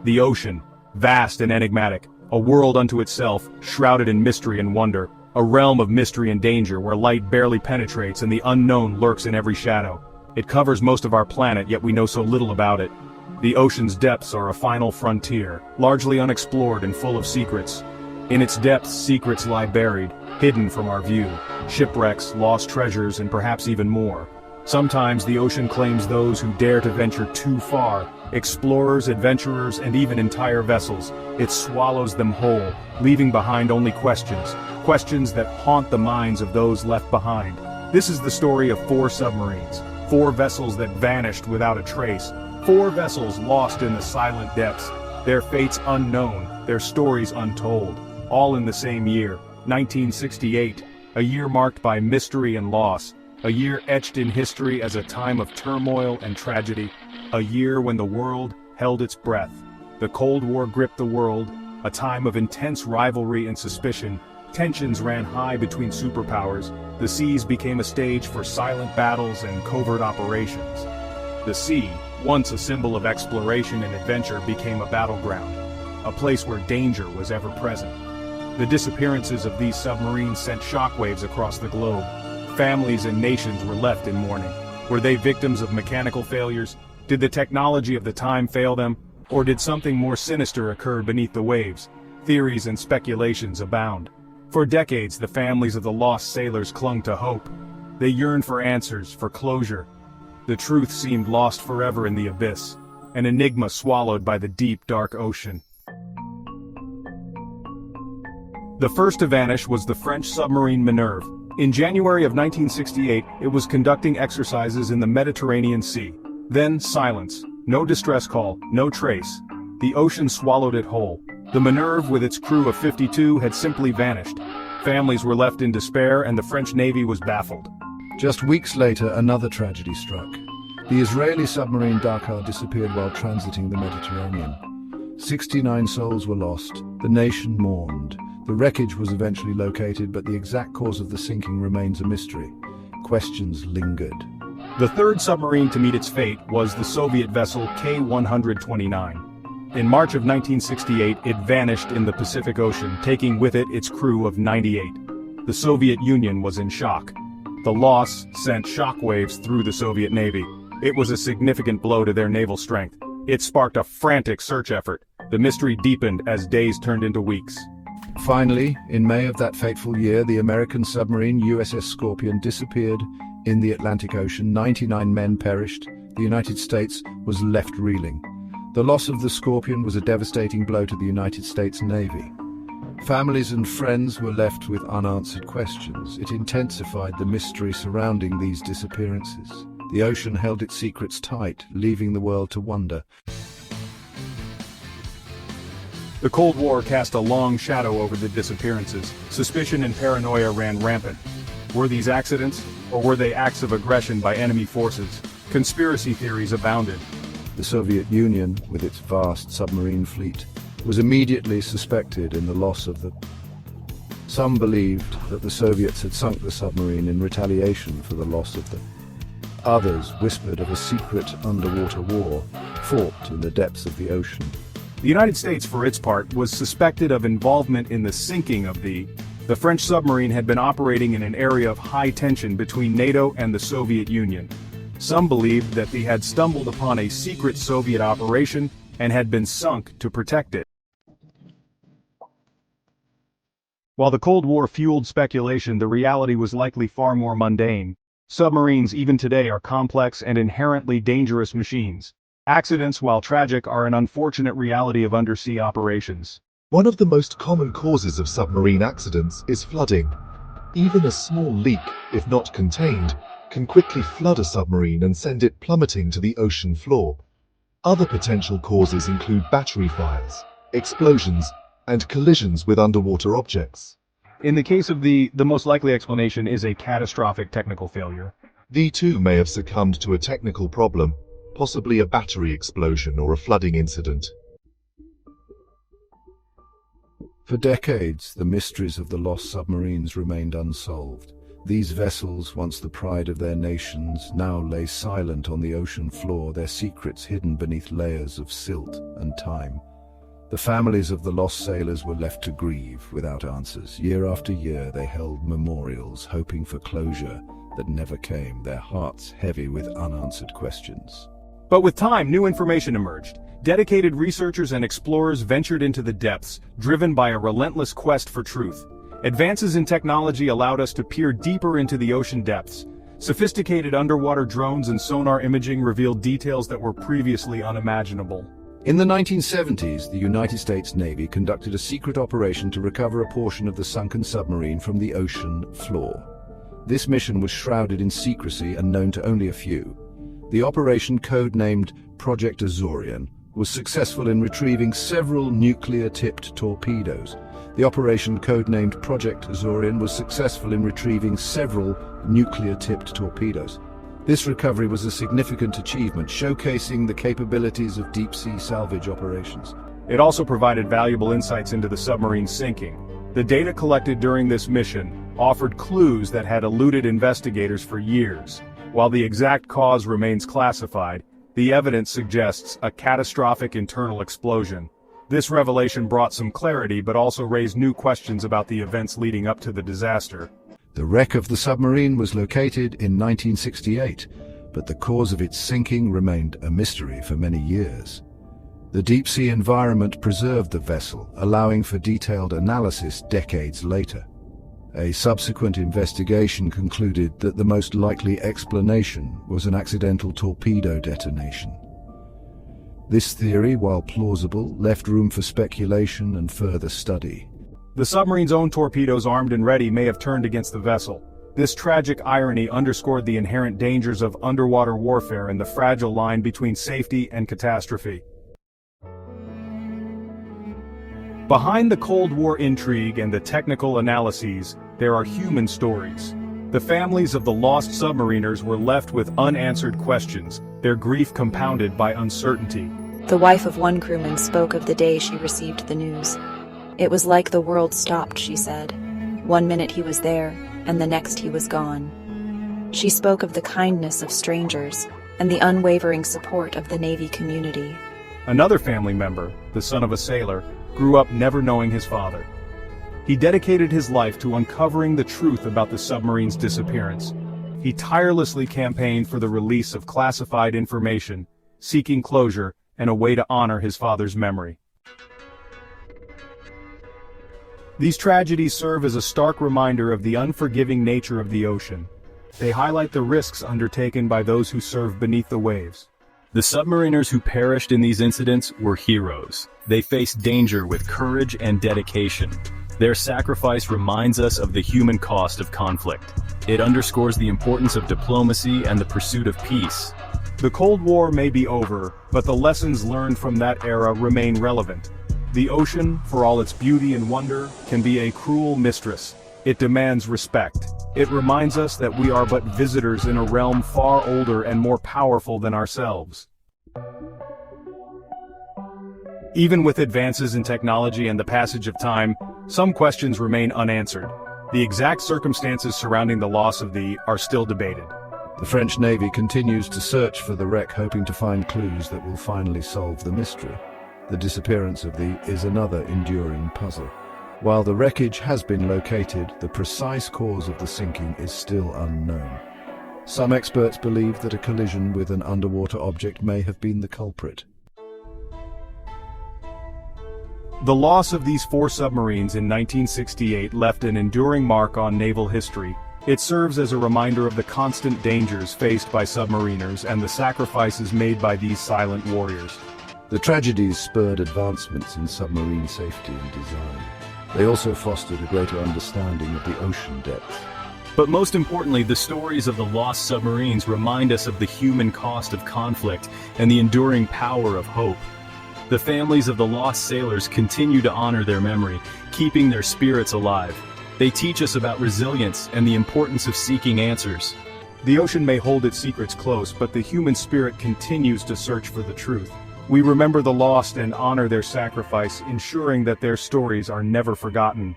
The ocean, vast and enigmatic, a world unto itself, shrouded in mystery and wonder, a realm of mystery and danger where light barely penetrates and the unknown lurks in every shadow. It covers most of our planet, yet we know so little about it. The ocean's depths are a final frontier, largely unexplored and full of secrets. In its depths, secrets lie buried, hidden from our view, shipwrecks, lost treasures, and perhaps even more. Sometimes the ocean claims those who dare to venture too far, explorers, adventurers, and even entire vessels. It swallows them whole, leaving behind only questions that haunt the minds of those left behind. This is the story of 4 submarines, 4 vessels that vanished without a trace, 4 vessels lost in the silent depths, their fates unknown, their stories untold, all in the same year, 1968, a year marked by mystery and loss, a year etched in history as a time of turmoil and tragedy, a year when the world held its breath. The Cold War gripped the world, a time of intense rivalry and suspicion. Tensions ran high between superpowers. The seas became a stage for silent battles and covert operations. The sea, once a symbol of exploration and adventure, became a battleground, a place where danger was ever present. The disappearances of these submarines sent shockwaves across the globe. Families and nations were left in mourning. Were they victims of mechanical failures? Did the technology of the time fail them? Or did something more sinister occur beneath the waves? Theories and speculations abound. For decades, the families of the lost sailors clung to hope. They yearned for answers, for closure. The truth seemed lost forever in the abyss, an enigma swallowed by the deep, dark ocean. The first to vanish was the French submarine Minerve. In January of 1968, it was conducting exercises in the Mediterranean Sea. Then, silence. No distress call, no trace. The ocean swallowed it whole. The Minerve, with its crew of 52, had simply vanished. Families were left in despair, and the French Navy was baffled. Just weeks later, another tragedy struck. The Israeli submarine Dakar disappeared while transiting the Mediterranean. 69 souls were lost. The nation mourned. The wreckage was eventually located, but the exact cause of the sinking remains a mystery. Questions lingered. The third submarine to meet its fate was the Soviet vessel K-129. In March of 1968, it vanished in the Pacific Ocean, taking with it its crew of 98. The Soviet Union was in shock. The loss sent shockwaves through the Soviet Navy. It was a significant blow to their naval strength. It sparked a frantic search effort. The mystery deepened as days turned into weeks. Finally, in May of that fateful year, the American submarine USS Scorpion disappeared in the Atlantic Ocean. 99 men perished. The United States was left reeling. The loss of the Scorpion was a devastating blow to the United States Navy. Families and friends were left with unanswered questions. It intensified the mystery surrounding these disappearances. The ocean held its secrets tight, leaving the world to wonder. The Cold War cast a long shadow over the disappearances. Suspicion and paranoia ran rampant. Were these accidents, or were they acts of aggression by enemy forces? Conspiracy theories abounded. The Soviet Union, with its vast submarine fleet, was immediately suspected in the loss of the... Some believed that the Soviets had sunk the submarine in retaliation for the loss of the... Others whispered of a secret underwater war fought in the depths of the ocean. The United States, for its part, was suspected of involvement in the sinking of the French submarine had been operating in an area of high tension between NATO and the Soviet Union. Some believed that they had stumbled upon a secret Soviet operation and had been sunk to protect it. While the Cold War fueled speculation, the reality was likely far more mundane. Submarines, even today, are complex and inherently dangerous machines. Accidents, while tragic, are an unfortunate reality of undersea operations. One of the most common causes of submarine accidents is flooding. Even a small leak, if not contained, can quickly flood a submarine and send it plummeting to the ocean floor. Other potential causes include battery fires, explosions, and collisions with underwater objects. In the case of the most likely explanation is a catastrophic technical failure. The two may have succumbed to a technical problem, possibly a battery explosion or a flooding incident. For decades, the mysteries of the lost submarines remained unsolved. These vessels, once the pride of their nations, now lay silent on the ocean floor, their secrets hidden beneath layers of silt and time. The families of the lost sailors were left to grieve without answers. Year after year, they held memorials, hoping for closure that never came, their hearts heavy with unanswered questions. But with time, new information emerged. Dedicated researchers and explorers ventured into the depths, driven by a relentless quest for truth. Advances in technology allowed us to peer deeper into the ocean depths. Sophisticated underwater drones and sonar imaging revealed details that were previously unimaginable. In the 1970s, the United States Navy conducted a secret operation to recover a portion of the sunken submarine from the ocean floor. This mission was shrouded in secrecy and known to only a few. The operation, codenamed Project Azorian, was successful in retrieving several nuclear-tipped torpedoes. The operation, codenamed Project Azorian, was successful in retrieving several nuclear-tipped torpedoes. This recovery was a significant achievement, showcasing the capabilities of deep-sea salvage operations. It also provided valuable insights into the submarine's sinking. The data collected during this mission offered clues that had eluded investigators for years. While the exact cause remains classified, the evidence suggests a catastrophic internal explosion. This revelation brought some clarity but also raised new questions about the events leading up to the disaster. The wreck of the submarine was located in 1968, but the cause of its sinking remained a mystery for many years. The deep-sea environment preserved the vessel, allowing for detailed analysis decades later. A subsequent investigation concluded that the most likely explanation was an accidental torpedo detonation. This theory, while plausible, left room for speculation and further study. The submarine's own torpedoes, armed and ready, may have turned against the vessel. This tragic irony underscored the inherent dangers of underwater warfare and the fragile line between safety and catastrophe. Behind the Cold War intrigue and the technical analyses, there are human stories. The families of the lost submariners were left with unanswered questions, their grief compounded by uncertainty. The wife of one crewman spoke of the day she received the news. It was like the world stopped, she said. One minute he was there, and the next he was gone. She spoke of the kindness of strangers and the unwavering support of the Navy community. Another family member, the son of a sailor, grew up never knowing his father. He dedicated his life to uncovering the truth about the submarine's disappearance. He tirelessly campaigned for the release of classified information, seeking closure and a way to honor his father's memory. These tragedies serve as a stark reminder of the unforgiving nature of the ocean. They highlight the risks undertaken by those who serve beneath the waves. The submariners who perished in these incidents were heroes. They faced danger with courage and dedication. Their sacrifice reminds us of the human cost of conflict. It underscores the importance of diplomacy and the pursuit of peace. The Cold War may be over, but the lessons learned from that era remain relevant. The ocean, for all its beauty and wonder, can be a cruel mistress. It demands respect. It reminds us that we are but visitors in a realm far older and more powerful than ourselves. Even with advances in technology and the passage of time, some questions remain unanswered. The exact circumstances surrounding the loss of the are still debated. The French Navy continues to search for the wreck, hoping to find clues that will finally solve the mystery. The disappearance of the is another enduring puzzle. While the wreckage has been located, the precise cause of the sinking is still unknown. Some experts believe that a collision with an underwater object may have been the culprit. The loss of these 4 submarines in 1968 left an enduring mark on naval history. It serves as a reminder of the constant dangers faced by submariners and the sacrifices made by these silent warriors. The tragedies spurred advancements in submarine safety and design. They also fostered a greater understanding of the ocean depths. But most importantly, the stories of the lost submarines remind us of the human cost of conflict and the enduring power of hope. The families of the lost sailors continue to honor their memory, keeping their spirits alive. They teach us about resilience and the importance of seeking answers. The ocean may hold its secrets close, but the human spirit continues to search for the truth. We remember the lost and honor their sacrifice, ensuring that their stories are never forgotten.